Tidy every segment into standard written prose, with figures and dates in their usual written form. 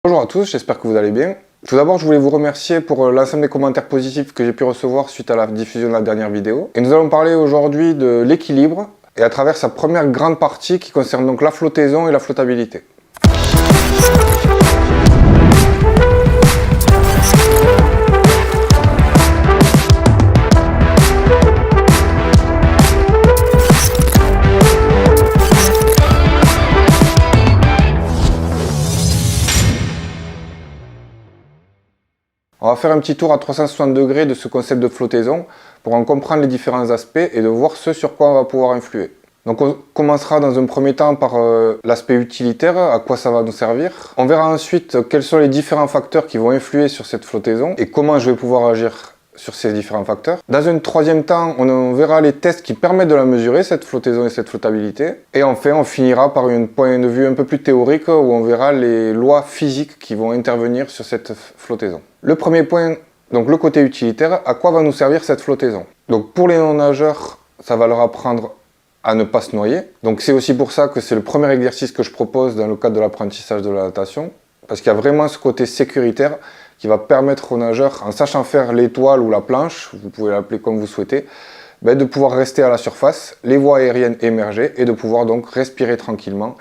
Bonjour à tous, j'espère que vous allez bien. Tout d'abord, je voulais vous remercier pour l'ensemble des commentaires positifs que j'ai pu recevoir suite à la diffusion de la dernière vidéo. Et nous allons parler aujourd'hui de l'équilibre et à travers sa première grande partie qui concerne donc la flottaison et la flottabilité. On va faire un petit tour à 360 degrés de ce concept de flottaison pour en comprendre les différents aspects et de voir ce sur quoi on va pouvoir influer. Donc on commencera dans un premier temps par l'aspect utilitaire, à quoi ça va nous servir. On verra ensuite quels sont les différents facteurs qui vont influer sur cette flottaison et comment je vais pouvoir agir sur ces différents facteurs. Dans un troisième temps, on verra les tests qui permettent de la mesurer, cette flottaison et cette flottabilité. Et enfin, on finira par un point de vue un peu plus théorique où on verra les lois physiques qui vont intervenir sur cette flottaison. Le premier point, donc le côté utilitaire, à quoi va nous servir cette flottaison? Donc pour les non-nageurs, ça va leur apprendre à ne pas se noyer. Donc c'est aussi pour ça que c'est le premier exercice que je propose dans le cadre de l'apprentissage de la natation, parce qu'il y a vraiment ce côté sécuritaire qui va permettre aux nageurs, en sachant faire l'étoile ou la planche, vous pouvez l'appeler comme vous souhaitez, de pouvoir rester à la surface, les voies aériennes émerger et de pouvoir donc respirer tranquillement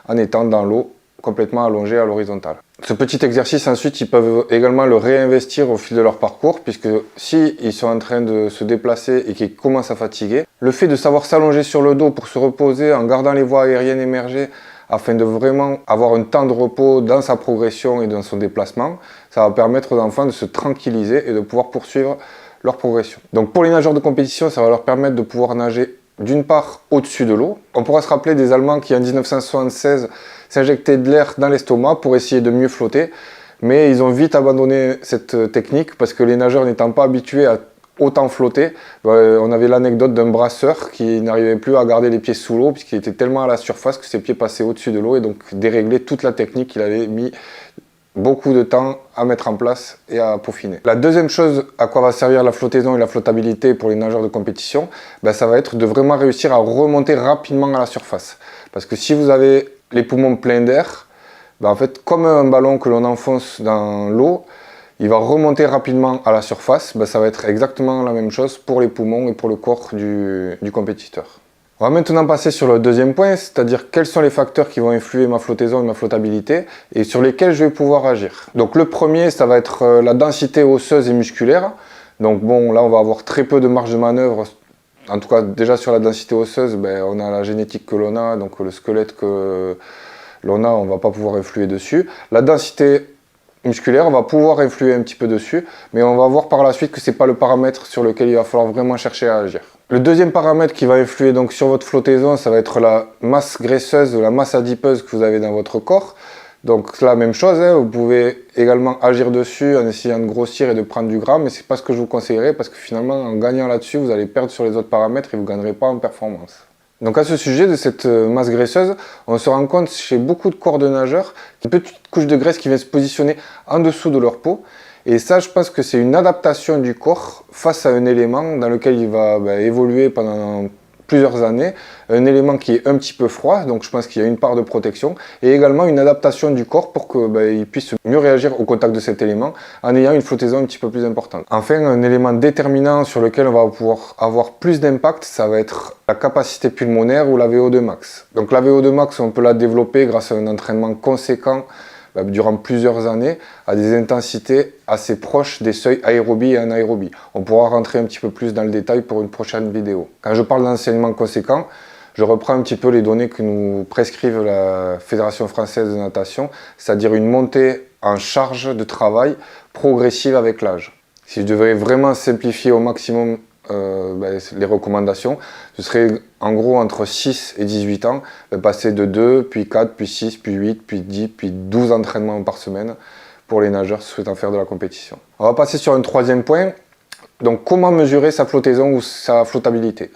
en étant dans l'eau complètement allongé à l'horizontale. Ce petit exercice ensuite, ils peuvent également le réinvestir au fil de leur parcours, puisque si ils sont en train de se déplacer et qu'ils commencent à fatiguer, le fait de savoir s'allonger sur le dos pour se reposer en gardant les voies aériennes émergées, afin de vraiment avoir un temps de repos dans sa progression et dans son déplacement, ça va permettre aux enfants de se tranquilliser et de pouvoir poursuivre leur progression. Donc pour les nageurs de compétition, ça va leur permettre de pouvoir nager d'une part au-dessus de l'eau. On pourra se rappeler des Allemands qui en 1976 s'injectaient de l'air dans l'estomac pour essayer de mieux flotter, mais ils ont vite abandonné cette technique parce que les nageurs n'étant pas habitués à autant flotter, on avait l'anecdote d'un brasseur qui n'arrivait plus à garder les pieds sous l'eau puisqu'il était tellement à la surface que ses pieds passaient au-dessus de l'eau et donc déréglait toute la technique qu'il avait mis beaucoup de temps à mettre en place et à peaufiner. La deuxième chose à quoi va servir la flottaison et la flottabilité pour les nageurs de compétition, ça va être de vraiment réussir à remonter rapidement à la surface. Parce que si vous avez les poumons pleins d'air, en fait, comme un ballon que l'on enfonce dans l'eau, il va remonter rapidement à la surface. Ça va être exactement la même chose pour les poumons et pour le corps du compétiteur. On va maintenant passer sur le deuxième point, c'est-à-dire quels sont les facteurs qui vont influer ma flottaison et ma flottabilité et sur lesquels je vais pouvoir agir. Donc le premier, ça va être la densité osseuse et musculaire. Donc bon, là on va avoir très peu de marge de manœuvre. En tout cas, déjà sur la densité osseuse, on a la génétique que l'on a, donc le squelette que l'on a, on ne va pas pouvoir influer dessus. La densité musculaire, on va pouvoir influer un petit peu dessus, mais on va voir par la suite que ce n'est pas le paramètre sur lequel il va falloir vraiment chercher à agir. Le deuxième paramètre qui va influer donc sur votre flottaison, ça va être la masse graisseuse ou la masse adipeuse que vous avez dans votre corps. Donc c'est la même chose, vous pouvez également agir dessus en essayant de grossir et de prendre du gras, mais ce n'est pas ce que je vous conseillerais parce que finalement en gagnant là-dessus, vous allez perdre sur les autres paramètres et vous ne gagnerez pas en performance. Donc à ce sujet de cette masse graisseuse, on se rend compte chez beaucoup de corps de nageurs, une petite couche de graisse qui vient se positionner en dessous de leur peau. Et ça, je pense que c'est une adaptation du corps face à un élément dans lequel il va évoluer pendant plusieurs années, un élément qui est un petit peu froid, donc je pense qu'il y a une part de protection, et également une adaptation du corps pour qu'il puisse mieux réagir au contact de cet élément en ayant une flottaison un petit peu plus importante. Enfin, un élément déterminant sur lequel on va pouvoir avoir plus d'impact, ça va être la capacité pulmonaire ou la VO2 max. Donc la VO2 max, on peut la développer grâce à un entraînement conséquent durant plusieurs années à des intensités assez proches des seuils aérobie et anaérobie. On pourra rentrer un petit peu plus dans le détail pour une prochaine vidéo. Quand je parle d'enseignement conséquent, je reprends un petit peu les données que nous prescrivent la Fédération française de natation, c'est-à-dire une montée en charge de travail progressive avec l'âge. Si je devais vraiment simplifier au maximum les recommandations, ce serait en gros entre 6 et 18 ans, passer de 2, puis 4, puis 6, puis 8, puis 10, puis 12 entraînements par semaine pour les nageurs souhaitant faire de la compétition. On va passer sur un troisième point, donc comment mesurer sa flottaison ou sa flottabilité.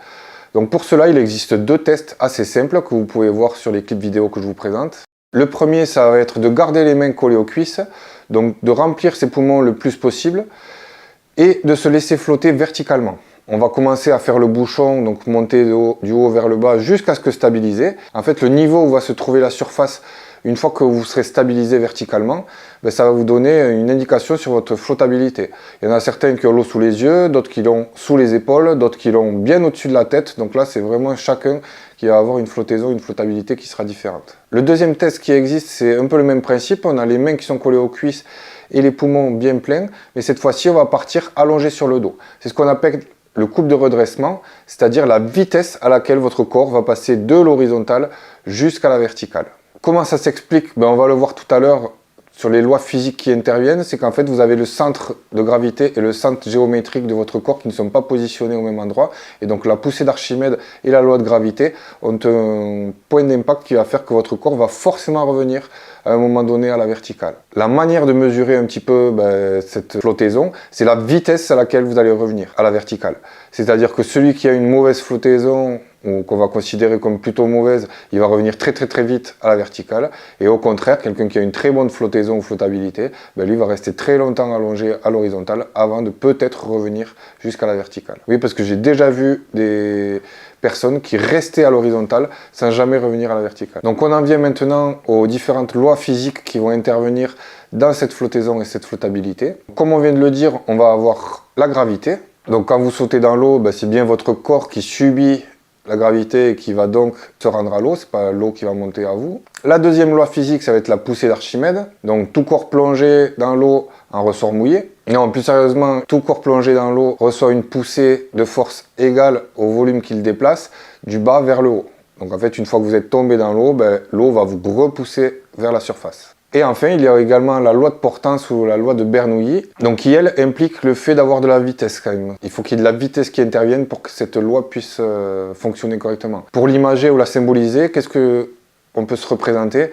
Donc pour cela, il existe deux tests assez simples que vous pouvez voir sur les clips vidéo que je vous présente. Le premier, ça va être de garder les mains collées aux cuisses, donc de remplir ses poumons le plus possible et de se laisser flotter verticalement. On va commencer à faire le bouchon, donc monter du haut vers le bas jusqu'à ce que stabiliser. En fait, le niveau où va se trouver la surface une fois que vous serez stabilisé verticalement, ben, ça va vous donner une indication sur votre flottabilité. Il y en a certains qui ont l'eau sous les yeux, d'autres qui l'ont sous les épaules, d'autres qui l'ont bien au-dessus de la tête. Donc là, c'est vraiment chacun qui va avoir une flottaison, une flottabilité qui sera différente. Le deuxième test qui existe, c'est un peu le même principe. On a les mains qui sont collées aux cuisses et les poumons bien pleins, mais cette fois-ci, on va partir allongé sur le dos. C'est ce qu'on appelle le couple de redressement, c'est-à-dire la vitesse à laquelle votre corps va passer de l'horizontale jusqu'à la verticale. Comment ça s'explique? On va le voir tout à l'heure sur les lois physiques qui interviennent, c'est qu'en fait vous avez le centre de gravité et le centre géométrique de votre corps qui ne sont pas positionnés au même endroit, et donc la poussée d'Archimède et la loi de gravité ont un point d'impact qui va faire que votre corps va forcément revenir à un moment donné à la verticale. La manière de mesurer un petit peu cette flottaison, c'est la vitesse à laquelle vous allez revenir à la verticale. C'est-à-dire que celui qui a une mauvaise flottaison, ou qu'on va considérer comme plutôt mauvaise, il va revenir très vite à la verticale. Et au contraire, quelqu'un qui a une très bonne flottaison ou flottabilité, lui va rester très longtemps allongé à l'horizontale avant de peut-être revenir jusqu'à la verticale. Oui, parce que j'ai déjà vu des personnes qui restaient à l'horizontale sans jamais revenir à la verticale. Donc on en vient maintenant aux différentes lois physiques qui vont intervenir dans cette flottaison et cette flottabilité. Comme on vient de le dire, on va avoir la gravité. Donc quand vous sautez dans l'eau, c'est bien votre corps qui subit la gravité qui va donc se rendre à l'eau, c'est pas l'eau qui va monter à vous. La deuxième loi physique, ça va être la poussée d'Archimède. Donc tout corps plongé dans l'eau en ressort mouillé. Non, plus sérieusement, tout corps plongé dans l'eau reçoit une poussée de force égale au volume qu'il déplace du bas vers le haut. Donc en fait, une fois que vous êtes tombé dans l'eau, l'eau va vous repousser vers la surface. Et enfin, il y a également la loi de Portance ou la loi de Bernoulli, donc qui, elle, implique le fait d'avoir de la vitesse quand même. Il faut qu'il y ait de la vitesse qui intervienne pour que cette loi puisse fonctionner correctement. Pour l'imager ou la symboliser, qu'est-ce qu'on peut se représenter?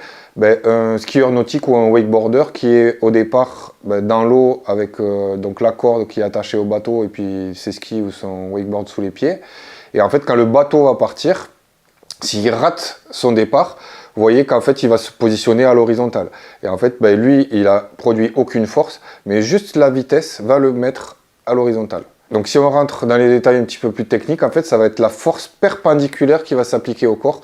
Un skieur nautique ou un wakeboarder qui est au départ dans l'eau avec donc la corde qui est attachée au bateau et puis ses skis ou son wakeboard sous les pieds. Et en fait, quand le bateau va partir, s'il rate son départ, vous voyez qu'en fait il va se positionner à l'horizontale. Et en fait lui il a produit aucune force, mais juste la vitesse va le mettre à l'horizontale. Donc si on rentre dans les détails un petit peu plus techniques, en fait ça va être la force perpendiculaire qui va s'appliquer au corps,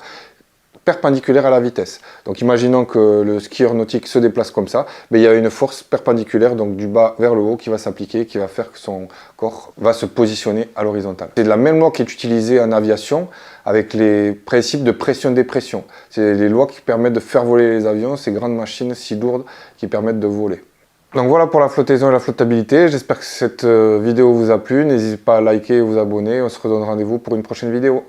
perpendiculaire à la vitesse. Donc imaginons que le skieur nautique se déplace comme ça, il y a une force perpendiculaire donc du bas vers le haut qui va s'appliquer, qui va faire que son corps va se positionner à l'horizontale. C'est la même loi qui est utilisée en aviation avec les principes de pression-dépression. C'est les lois qui permettent de faire voler les avions, ces grandes machines si lourdes qui permettent de voler. Donc voilà pour la flottaison et la flottabilité. J'espère que cette vidéo vous a plu. N'hésitez pas à liker et vous abonner. On se redonne rendez-vous pour une prochaine vidéo.